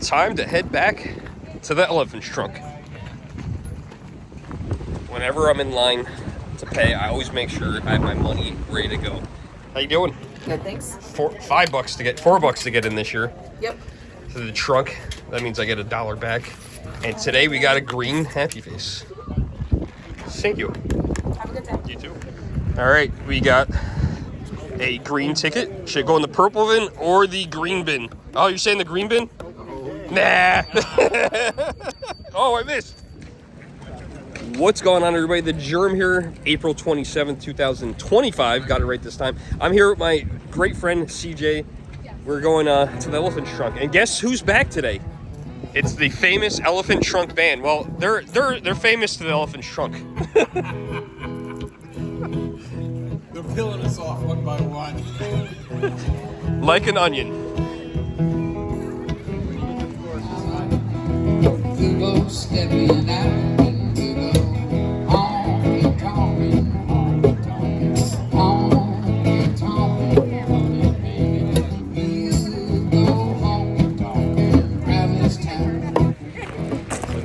time to head back to the elephant's trunk. Whenever I'm in line to pay, I always make sure I have my money ready to go. How you doing? Good, thanks. $4 to get in this year. Yep. To the trunk. That means I get $1 back. And today we got a green happy face. Thank you. Have a good time. You too. All right, we got a green ticket. Should it go in the purple bin or the green bin? Oh, you're saying the green bin? Nah. Oh, I missed. What's going on, everybody? The Germ here, April 27th, 2025. Got it right this time. I'm here with my great friend, CJ. We're going to the elephant trunk. And guess who's back today? It's the famous Elephant Trunk Band. Well, they're famous to the elephant trunk. They're peeling us off one by one. Like an onion.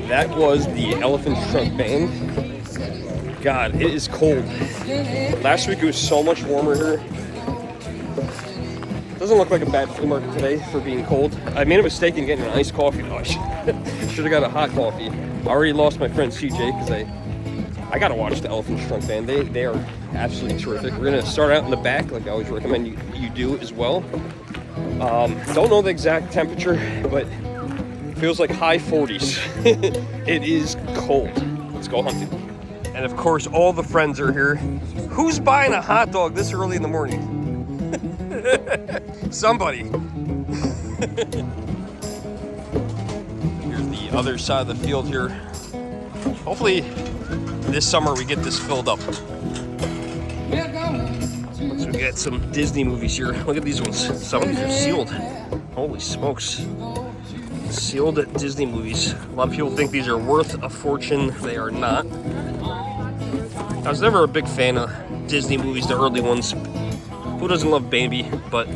That was the Elephant Trunk Band. God, it is cold. Last week it was so much warmer here. Doesn't look like a bad flea market today for being cold. I made a mistake in getting an iced coffee though. I should have got a hot coffee. I already lost my friend CJ because I gotta watch the Elephant Trunk Band. They are absolutely terrific. We're gonna start out in the back, like I always recommend you do as well. Don't know the exact temperature, but feels like high 40s. It is cold. Let's go hunting. And of course, all the friends are here. Who's buying a hot dog this early in the morning? Somebody. Here's the other side of the field here. Hopefully this summer we get this filled up. So we got some Disney movies here. Look at these ones. Some of these are sealed. Holy smokes. Sealed Disney movies. A lot of people think these are worth a fortune. They are not. I was never a big fan of Disney movies, the early ones. Who doesn't love Bambi? But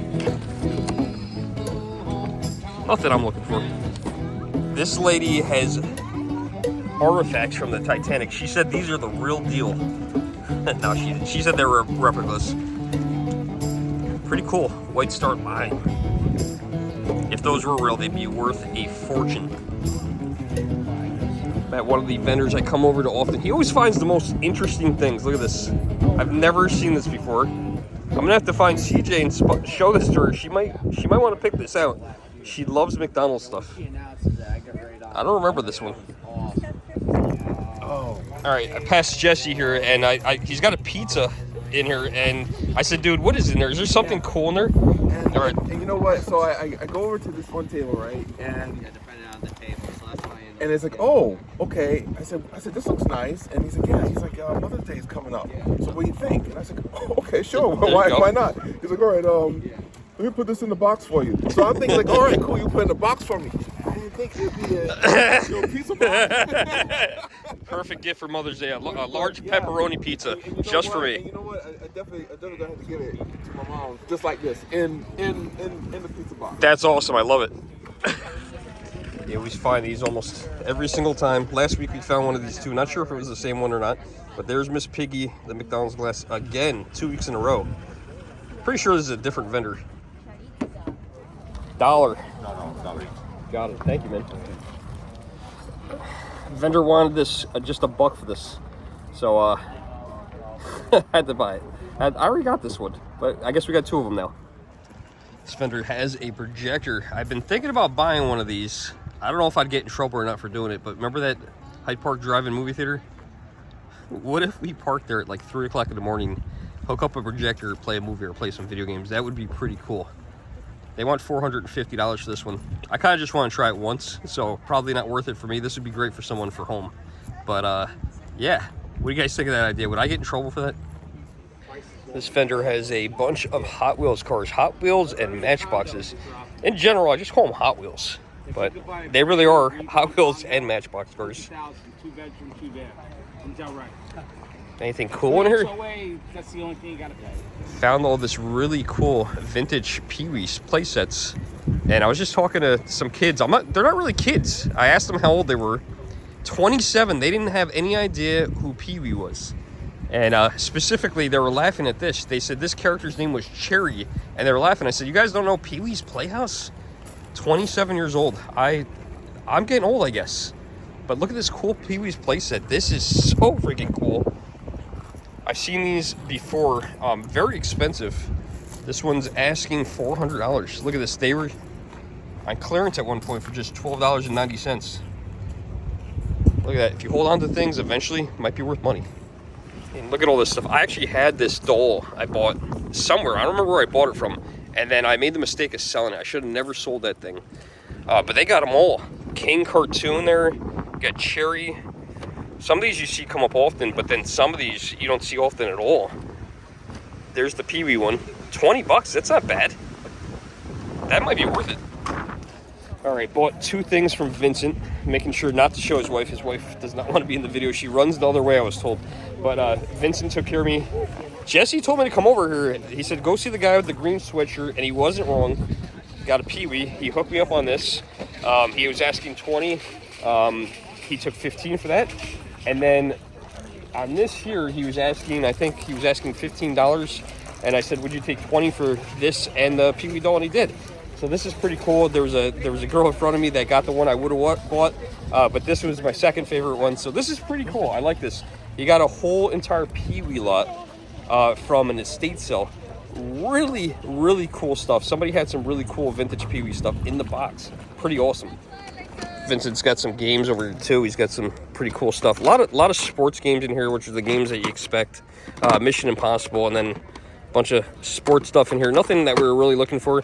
nothing I'm looking for. This lady has artifacts from the Titanic. She said these are the real deal. No, she said they were replicas. Pretty cool. White Star Line. If those were real, they'd be worth a fortune. At one of the vendors I come over to often, he always finds the most interesting things. Look at this. I've never seen this before. I'm gonna have to find CJ and show this to her. She might want to pick this out. She loves McDonald's stuff. I don't remember this one. Oh. All right, I passed Jesse here, and he's got a pizza in here, and I said, dude, what is in there? Is there something cool in there? All right. And you know what? So I go over to this one table, right? And and it's like, oh, okay. I said, this looks nice. And he's like, yeah. He's like, Mother's Day is coming up. So what do you think? And I said, oh, okay, sure. Why not? He's like, all right, let me put this in the box for you. So I'm thinking, like, all right, cool. You put it in the box for me. I didn't think it'd be a pizza box. Perfect gift for Mother's Day. A large pepperoni pizza, just for me. And you know what? I definitely gonna have to give it to my mom, just like this, in the pizza box. That's awesome. I love it. You always find these almost every single time. Last week we found one of these too. Not sure if it was the same one or not, but there's Miss Piggy, the McDonald's glass, again, 2 weeks in a row. Pretty sure this is a different vendor. $1. No, $1. Got it. Thank you, man. Vendor wanted this, just $1 for this. So, I had to buy it. I already got this one, but I guess we got 2 of them now. This vendor has a projector. I've been thinking about buying one of these. I don't know if I'd get in trouble or not for doing it, but remember that Hyde Park Drive-In movie theater? What if we parked there at like 3 o'clock in the morning, hook up a projector, play a movie or play some video games? That would be pretty cool. They want $450 for this one. I kind of just want to try it once, so probably not worth it for me. This would be great for someone for home. But yeah, what do you guys think of that idea? Would I get in trouble for that? This vendor has a bunch of Hot Wheels cars, Hot Wheels and Matchboxes. In general, I just call them Hot Wheels, but they really are Hot Wheels and Matchbox cars. Anything cool in here? That's the only thing you gotta pay. Found all this really cool vintage Pee-wee's play sets. And I was just talking to some kids. They're not really kids. I asked them how old they were. 27. They didn't have any idea who Pee-wee was. And specifically, they were laughing at this. They said this character's name was Cherry. And they were laughing. I said, you guys don't know Pee-wee's Playhouse? 27 years old. I'm getting old, I guess. But look at this cool Pee-wee's playset. This is so freaking cool. I've seen these before. Very expensive. This one's asking $400. Look at this. They were on clearance at one point for just $12.90. Look at that. If you hold on to things, eventually it might be worth money. And look at all this stuff. I actually had this doll I bought somewhere. I don't remember where I bought it from. And then I made the mistake of selling it. I should have never sold that thing. But they got them all. King Cartoon there. Got Cherry. Some of these you see come up often, but then some of these you don't see often at all. There's the Pee-wee one. 20 bucks. That's not bad. That might be worth it. All right, bought 2 things from Vincent, making sure not to show his wife. His wife does not want to be in the video. She runs the other way, I was told. But Vincent took care of me. Jesse told me to come over here. He said, go see the guy with the green sweatshirt, and he wasn't wrong. Got a Pee-wee. He hooked me up on this. He was asking 20. He took 15 for that. And then on this here, he was asking, I think he was asking $15. And I said, would you take 20 for this and the Pee-wee doll? And he did. So this is pretty cool. There was a girl in front of me that got the one I would have bought, but this was my second favorite one. So this is pretty cool. I like this. You got a whole entire Pee-wee lot from an estate sale. Really, really cool stuff. Somebody had some really cool vintage Pee-wee stuff in the box. Pretty awesome. Vincent's got some games over here too. He's got some pretty cool stuff. A lot of sports games in here, which are the games that you expect. Mission Impossible, and then a bunch of sports stuff in here. Nothing that we were really looking for.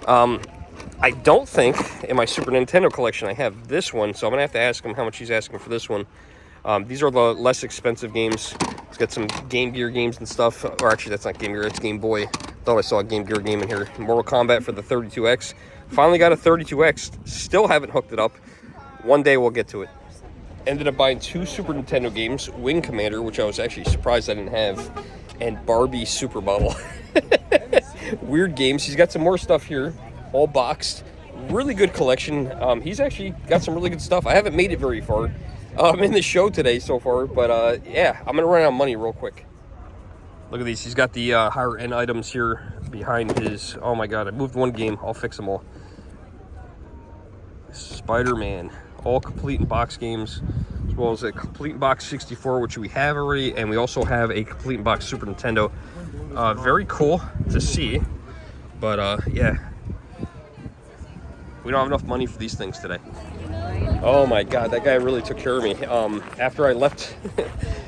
I don't think in my Super Nintendo collection I have this one, so I'm gonna have to ask him how much he's asking for this one. These are the less expensive games. It's got some Game Gear games and stuff. Or actually, that's not Game Gear, it's Game Boy. Thought I saw a Game Gear game in here. Mortal Kombat for the 32X. Finally got a 32X. Still haven't hooked it up. One day we'll get to it. Ended up buying 2 Super Nintendo games. Wing Commander, which I was actually surprised I didn't have. And Barbie Super Bottle. Weird games. He's got some more stuff here. All boxed. Really good collection. He's actually got some really good stuff. I haven't made it very far in the show today so far. But yeah, I'm going to run out of money real quick. Look at these. He's got the higher end items here behind his... Oh my god, I moved one game. I'll fix them all. Spider-Man. All complete in box games, as well as a complete in box 64, which we have already, and we also have a complete in box Super Nintendo. Very cool to see, but yeah, we don't have enough money for these things today. Oh my god, that guy really took care of me. After I left,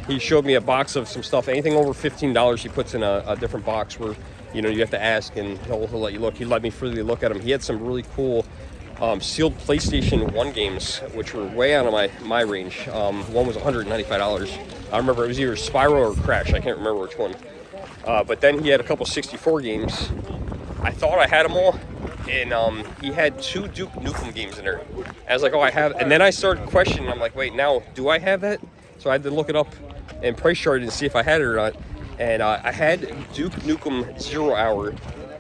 he showed me a box of some stuff. Anything over $15 he puts in a different box where, you know, you have to ask and he'll let you look. He let me freely look at them. He had some really cool sealed PlayStation 1 games, which were way out of my range. One was $195. I remember it was either Spyro or Crash. I can't remember which one. But then he had a couple 64 games. I thought I had them all, and he had 2 Duke Nukem games in there. I was like, oh, I have. And then I started questioning. I'm like, wait, now, do I have that? So I had to look it up and price chart it and see if I had it or not. And I had Duke Nukem 0 Hour.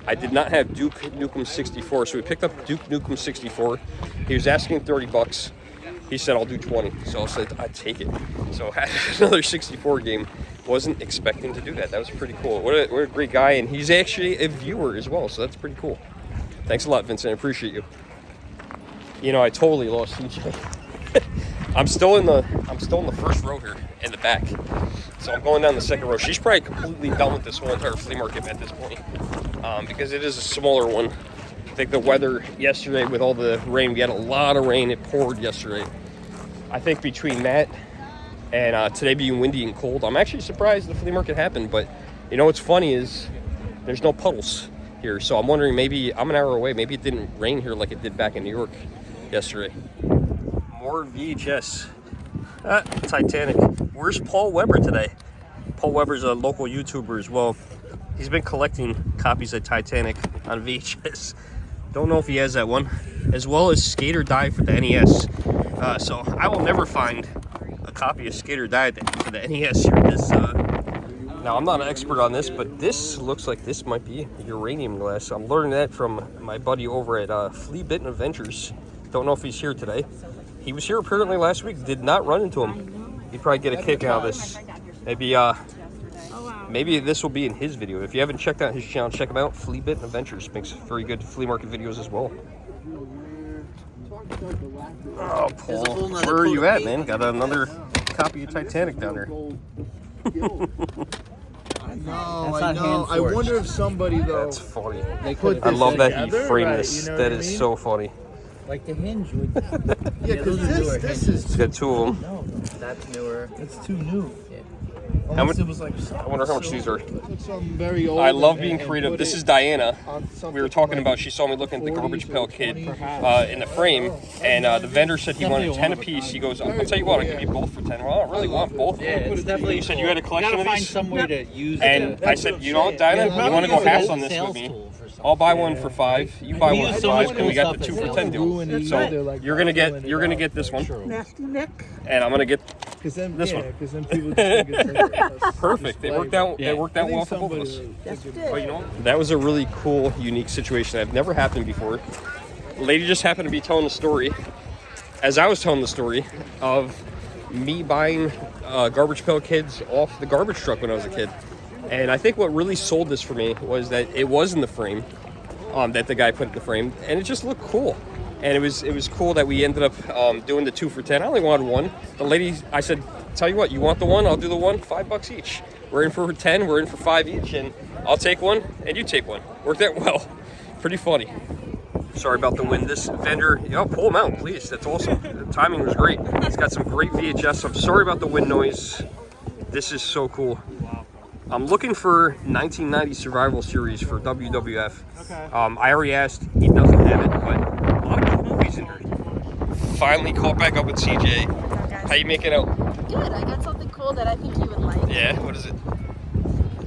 I did not have Duke Nukem 64, so we picked up Duke Nukem 64. He was asking 30 bucks. He said, I'll do 20. So I said, I'd take it. So I had another 64 game. Wasn't expecting to do that. That was pretty cool. What a great guy, and he's actually a viewer as well, so that's pretty cool. Thanks a lot, Vincent. I appreciate you. You know, I totally lost CJ. I'm still in the first row here in the back. So I'm going down the second row. She's probably completely done with this whole entire flea market at this point. Because it is a smaller one. I think the weather yesterday with all the rain, we had a lot of rain. It poured yesterday. I think between that and today being windy and cold, I'm actually surprised the flea market happened. But you know what's funny is there's no puddles here. So I'm wondering, maybe I'm an hour away. Maybe it didn't rain here like it did back in New York yesterday. More VHS. Titanic. Where's Paul Weber today? Paul Weber's a local YouTuber as well. He's been collecting copies of Titanic on VHS. Don't know if he has that one. As well as Skate or Die for the NES. So I will never find a copy of Skate or Die for the NES here Now, I'm not an expert on this, but this looks like this might be uranium glass. I'm learning that from my buddy over at Flea Adventures. Don't know if he's here today. He was here apparently last week. Did not run into him. He'd probably get a kick out of this. Maybe this will be in his video. If you haven't checked out his channel, check him out. Flea Adventures makes very good flea market videos as well. Oh, Paul, where are you at, man? Got another copy of Titanic down there. I know. I wonder if somebody though. That's funny. They put I love that he together, framed right? this. You know That what I is mean? so funny. Like the hinge would. Yeah, because this is. It's got two of them. No, that's newer. It's too new. How much? It was like I wonder how much these are. some very old. I love and- being and creative. put This it is Diana. on something We were talking like about, she saw me looking at the 40s Garbage or Pail Kid 20s. in the frame, and the vendor said he wanted 10 apiece. He goes, I'll tell you what, I'll give you both for 10. Well, I don't really want both. Yeah, it's definitely. You said you had a collection gotta of find these? some way to use And it. I said, you know what, Dinah, Yeah, you want to go probably halves use on this Sales with me? tool for something. I'll buy one for 5. You buy We one use for so much 5, and we got the cool 2 for stuff 10 at deal. Ruin So it. you're gonna get this one, Nasty Nick. and I'm gonna get Because then, This yeah, one. because then people just think it's like, perfect. It worked out. It worked out well for both of us. But you know what? That was a really cool, unique situation that never happened before. The lady just happened to be telling the story, as I was telling the story, of me buying Garbage Pail Kids off the garbage truck when I was a kid. And I think what really sold this for me was that it was in the frame, that the guy put in the frame, and it just looked cool. And it was cool that we ended up doing the 2 for 10. I only wanted one. The lady, I said, tell you what, you want the one? I'll do the one, $5 each. We're in for 10, we're in for 5 each, and I'll take one, and you take one. Worked out well. Pretty funny. Sorry about the wind. This vendor, pull him out, please. That's awesome. The timing was great. He's got some great VHS. I'm sorry about the wind noise. This is so cool. I'm looking for 1990 Survival Series for WWF. Okay. I already asked. He doesn't have it, but a lot of cool movies in there. Finally caught back up with CJ. How you making out? Good. I got something cool that I think you would like. Yeah, what is it?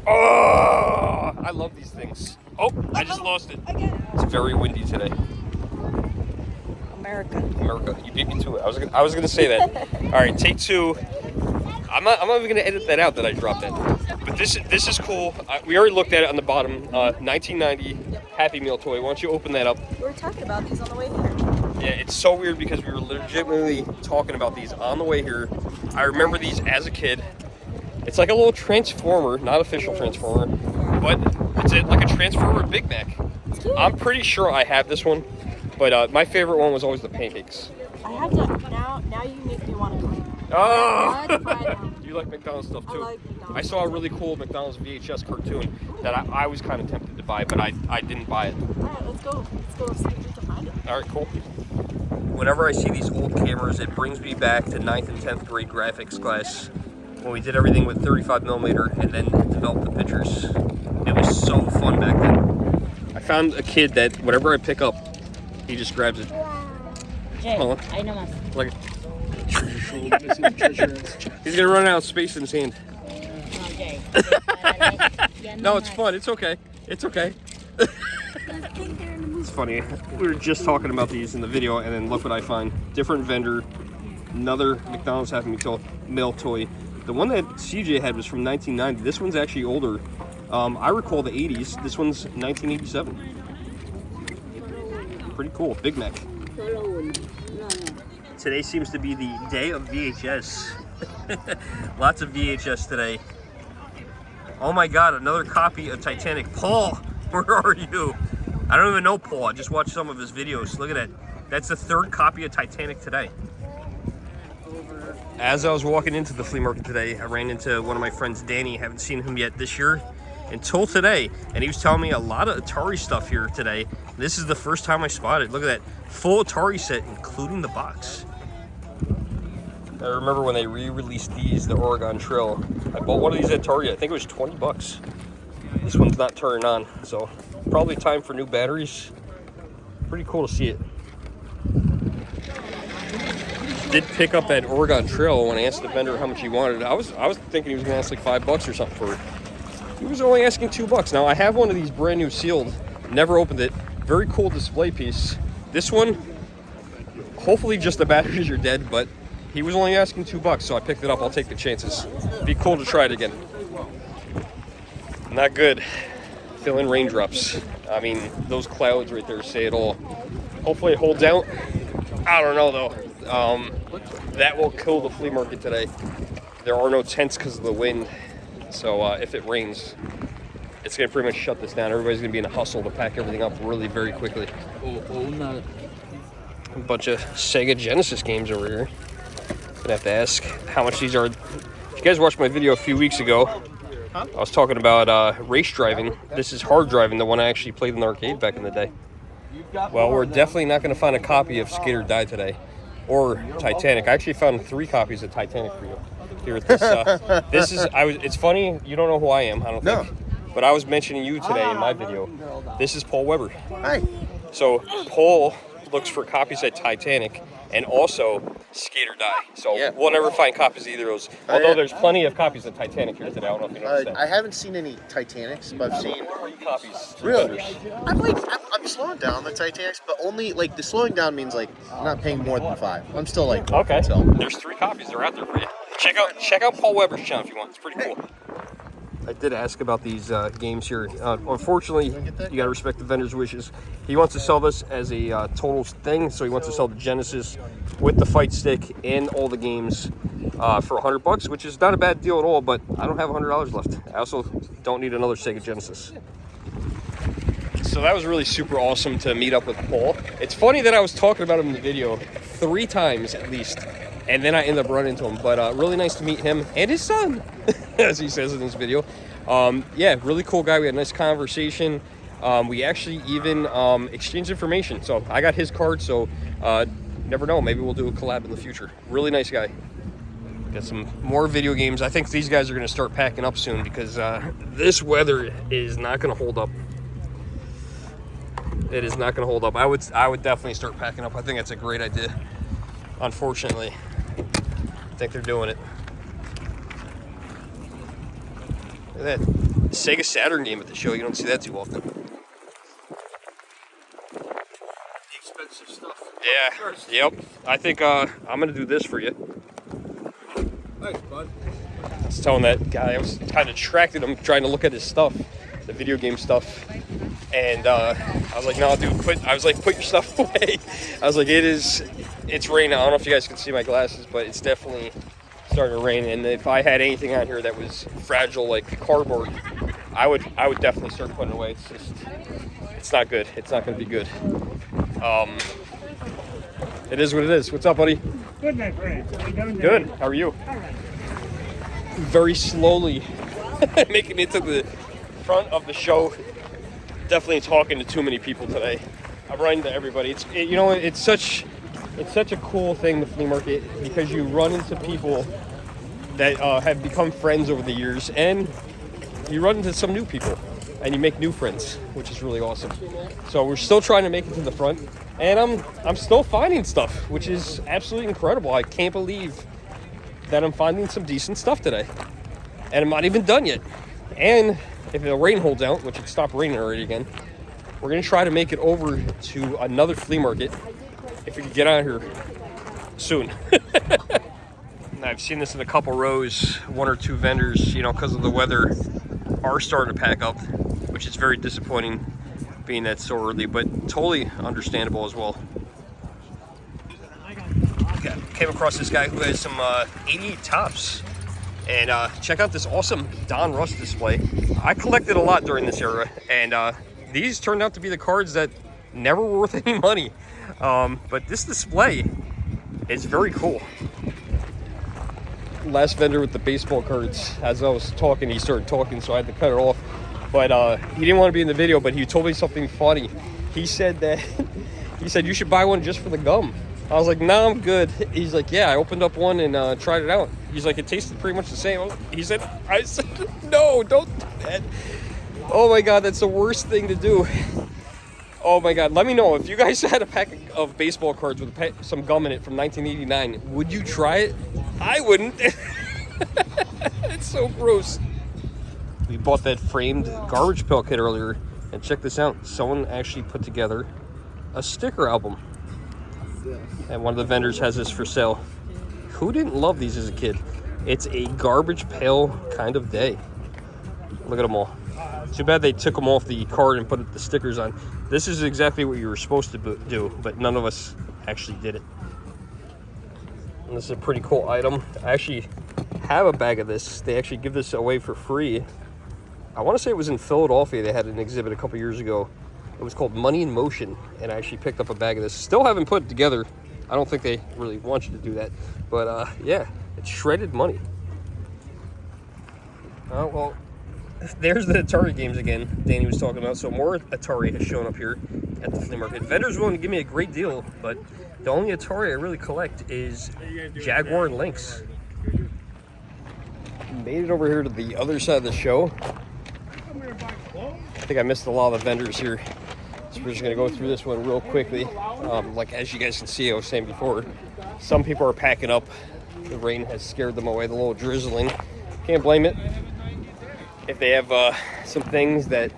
Oh, I love these things. Oh, I just lost it. Again. It's very windy today. America, you beat me to it. I was gonna say that. All right, take 2. I'm not even gonna edit that out that I dropped that. But this is cool. We already looked at it on the bottom. 1990 Happy Meal toy. Why don't you open that up? We were talking about these on the way here. Yeah, it's so weird because we were legitimately talking about these on the way here. I remember these as a kid. It's like a little Transformer, not official Transformer, but it's like a Transformer Big Mac. It's cute. I'm pretty sure I have this one, but my favorite one was always the pancakes. I have to now you make me want to go. Oh! I tried them. You like McDonald's stuff too? I like McDonald's. I saw a really cool McDonald's VHS cartoon that I was kind of tempted to buy, but I didn't buy it. All right, let's go. Let's go see if we can find it. All right, cool. Whenever I see these old cameras, it brings me back to 9th and 10th grade graphics class when we did everything with 35mm and then developed the pictures. It was so fun back then. I found a kid that whatever I pick up, he just grabs it. Jay, Oh. ahí nomás. Like, he's gonna run out of space in his hand. No, Jay. No, it's fun. It's okay. It's okay. It's funny. We were just talking about these in the video, and then look what I find. Different vendor, another McDonald's Happy Meal toy. The one that CJ had was from 1990. This one's actually older. I recall the 80s. This one's 1987. Pretty cool. Big Mac. Today seems to be the day of VHS. Lots of VHS today. Oh my God, another copy of Titanic. Paul, where are you? I don't even know Paul. I just watched some of his videos. Look at that. That's the 3rd copy of Titanic today. As I was walking into the flea market today, I ran into one of my friends, Danny. Haven't seen him yet this year until today. And he was telling me a lot of Atari stuff here today. This is the first time I spotted. Look at that. Full Atari set, including the box. I remember when they re-released these, the Oregon Trail. I bought one of these at Target. I think it was $20. This one's not turning on, so probably time for new batteries. Pretty cool to see it. Did pick up that Oregon Trail when I asked the vendor how much he wanted. I was thinking he was gonna ask like $5 or something for it. He was only asking $2. Now I have one of these brand new sealed. Never opened it. Very cool display piece. This one, hopefully just the batteries are dead, but he was only asking $2, so I picked it up. I'll take the chances. It'd be cool to try it again. Not good. Feeling raindrops. I mean, those clouds right there say it all. Hopefully it holds out. I don't know though. That will kill the flea market today. There are no tents because of the wind. So if it rains, it's gonna pretty much shut this down. Everybody's gonna be in a hustle to pack everything up really very quickly. A bunch of Sega Genesis games over here. Gonna have to ask how much these are. If you guys watched my video a few weeks ago, I was talking about race driving. This is hard driving, the one I actually played in the arcade back in the day. Well, we're definitely not going to find a copy of Skate or Die today, or Titanic. I actually found 3 copies of Titanic for you here at this. This is. It's funny. You don't know who I am. I don't think. But I was mentioning you today in my video. This is Paul Weber. Hi. So Paul looks for copies of Titanic and also Skate or Die. So we'll never find copies of either of those. Although there's plenty of copies of Titanic here today. I don't know if you noticed that. I haven't seen any Titanics, but I've seen 3 copies. Really? I'm slowing down the Titanics, but only like the slowing down means like I'm not paying more than 5. I'm still like okay. So. There's 3 copies. They're out there for you. Check out Paul Weber's channel if you want. It's pretty cool. I did ask about these games here. Unfortunately, you gotta respect the vendor's wishes. He wants to sell this as a total thing, so he wants to sell the Genesis with the fight stick and all the games for $100, which is not a bad deal at all. But I don't have $100 left. I also don't need another Sega Genesis. So that was really super awesome to meet up with Paul. It's funny that I was talking about him in the video 3 times at least, and then I ended up running into him. But really nice to meet him and his son, as he says in this video. Yeah, really cool guy. We had a nice conversation. We actually even exchanged information. So I got his card, so never know. Maybe we'll do a collab in the future. Really nice guy. Got some more video games. I think these guys are going to start packing up soon because this weather is not going to hold up. It is not going to hold up. I would definitely start packing up. I think that's a great idea. Unfortunately, I think they're doing it. Look at that Sega Saturn game at the show. You don't see that too often. The expensive stuff. Yeah. Yep. I think I'm gonna do this for you. Thanks, bud. I was telling that guy, I was kind of tracking him, trying to look at his stuff, the video game stuff, and I was like, "No, dude, put your stuff away." I was like, "It's raining." I don't know if you guys can see my glasses, but it's definitely starting to rain, and if I had anything out here that was fragile like cardboard, I would definitely start putting it away. It's not good. It's not going to be good. It is what it is. What's up, buddy? Good, my friend. How you doing? Good. How are you? All right. Very slowly making it to the front of the show. Definitely talking to too many people today. I'm running to everybody. It's such a cool thing, the flea market, because you run into people that have become friends over the years, and you run into some new people, and you make new friends, which is really awesome. So we're still trying to make it to the front, and I'm still finding stuff, which is absolutely incredible. I can't believe that I'm finding some decent stuff today, and I'm not even done yet. And if the rain holds out, which it stopped raining already again, we're gonna try to make it over to another flea market if we could get out here soon. I've seen this in a couple rows. 1 or 2 vendors, because of the weather, are starting to pack up, which is very disappointing being that so early, but totally understandable as well. Came across this guy who has some 88 tops, and check out this awesome Don Russ display. I collected a lot during this era, and these turned out to be the cards that never were worth any money. But this display is very cool. Last vendor with the baseball cards, as I was talking, he started talking, so I had to cut it off. But he didn't want to be in the video, but he told me something funny. He said you should buy one just for the gum. I was like, "No, I'm good." He's like, "Yeah, I opened up one and tried it out." He's like, "It tasted pretty much the same." I said, "No, don't do that." Oh my God, that's the worst thing to do. Oh my God, let me know if you guys had a pack of baseball cards with some gum in it from 1989. Would you try it? I wouldn't. It's so gross. We bought that framed garbage pail kit earlier, and check this out. Someone actually put together a sticker album. And one of the vendors has this for sale. Who didn't love these as a kid? It's a garbage pail kind of day. Look at them all. Too bad they took them off the card and put the stickers on. This is exactly what you were supposed to do, but none of us actually did it. And this is a pretty cool item. I actually have a bag of this. They actually give this away for free. I want to say it was in Philadelphia. They had an exhibit a couple years ago. It was called Money in Motion, and I actually picked up a bag of this. Still haven't put it together. I don't think they really want you to do that. But yeah, it's shredded money. Oh, well, there's the Atari games again Danny was talking about. So more Atari has shown up here at the flea market. Vendors willing to give me a great deal, but the only Atari I really collect is Jaguar and Lynx. Made it over here to the other side of the show. I think I missed a lot of the vendors here. So we're just gonna go through this one real quickly. Like as you guys can see, I was saying before, some people are packing up. The rain has scared them away, the little drizzling. Can't blame it. If they have some things that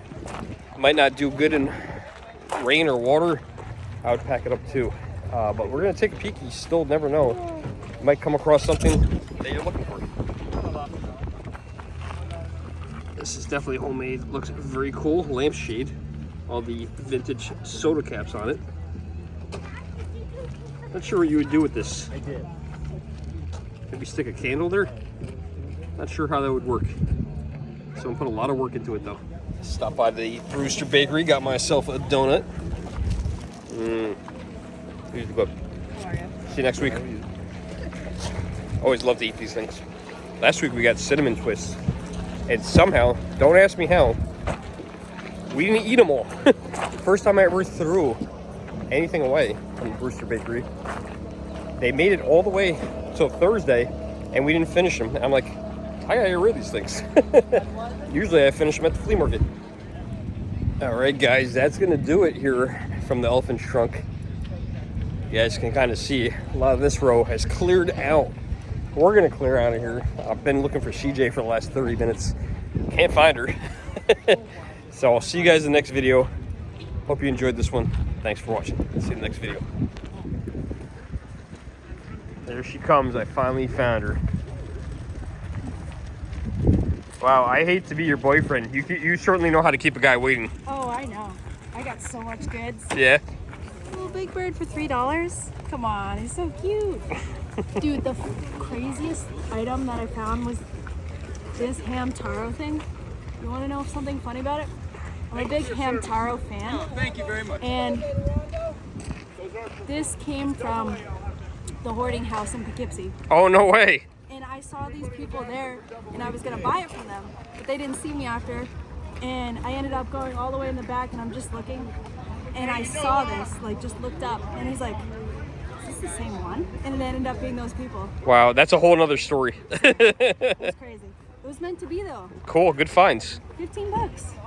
might not do good in rain or water, I would pack it up too. But we're gonna take a peek. You still never know. You might come across something that you're looking for. This is definitely homemade. Looks very cool. Lampshade. All the vintage soda caps on it. Not sure what you would do with this. I did. Maybe stick a candle there? Not sure how that would work. Someone put a lot of work into it though. Stopped by the Brewster Bakery, got myself a donut. Here's the book. See you next week. Always love to eat these things. Last week we got cinnamon twists. And somehow, don't ask me how, we didn't eat them all. First time I ever threw anything away from the Brewster Bakery. They made it all the way till Thursday, and we didn't finish them. I'm like, I gotta get rid of these things. Usually I finish them at the flea market. All right, guys, that's gonna do it here from the elephant's trunk. You guys can kind of see a lot of this row has cleared out. We're gonna clear out of here. I've been looking for CJ for the last 30 minutes. Can't find her. So I'll see you guys in the next video. Hope you enjoyed this one. Thanks for watching. See you in the next video. There she comes. I finally found her. Wow, I hate to be your boyfriend. You certainly know how to keep a guy waiting. Oh, I know. I got so much goods. Yeah? Little big bird for $3. Come on, he's so cute. Dude, the craziest item that I found was this ham taro thing. You want to know something funny about it? I'm a big ham taro fan. Oh, thank you very much. And this came from the hoarding house in Poughkeepsie. Oh, no way. And I saw these people there, and I was gonna buy it from them, but they didn't see me after. And I ended up going all the way in the back, and I'm just looking, and I saw this, like just looked up, and he's like, "Is this the same one?" And it ended up being those people. Wow, that's a whole nother story. It was crazy. It was meant to be though. Cool, good finds. $15.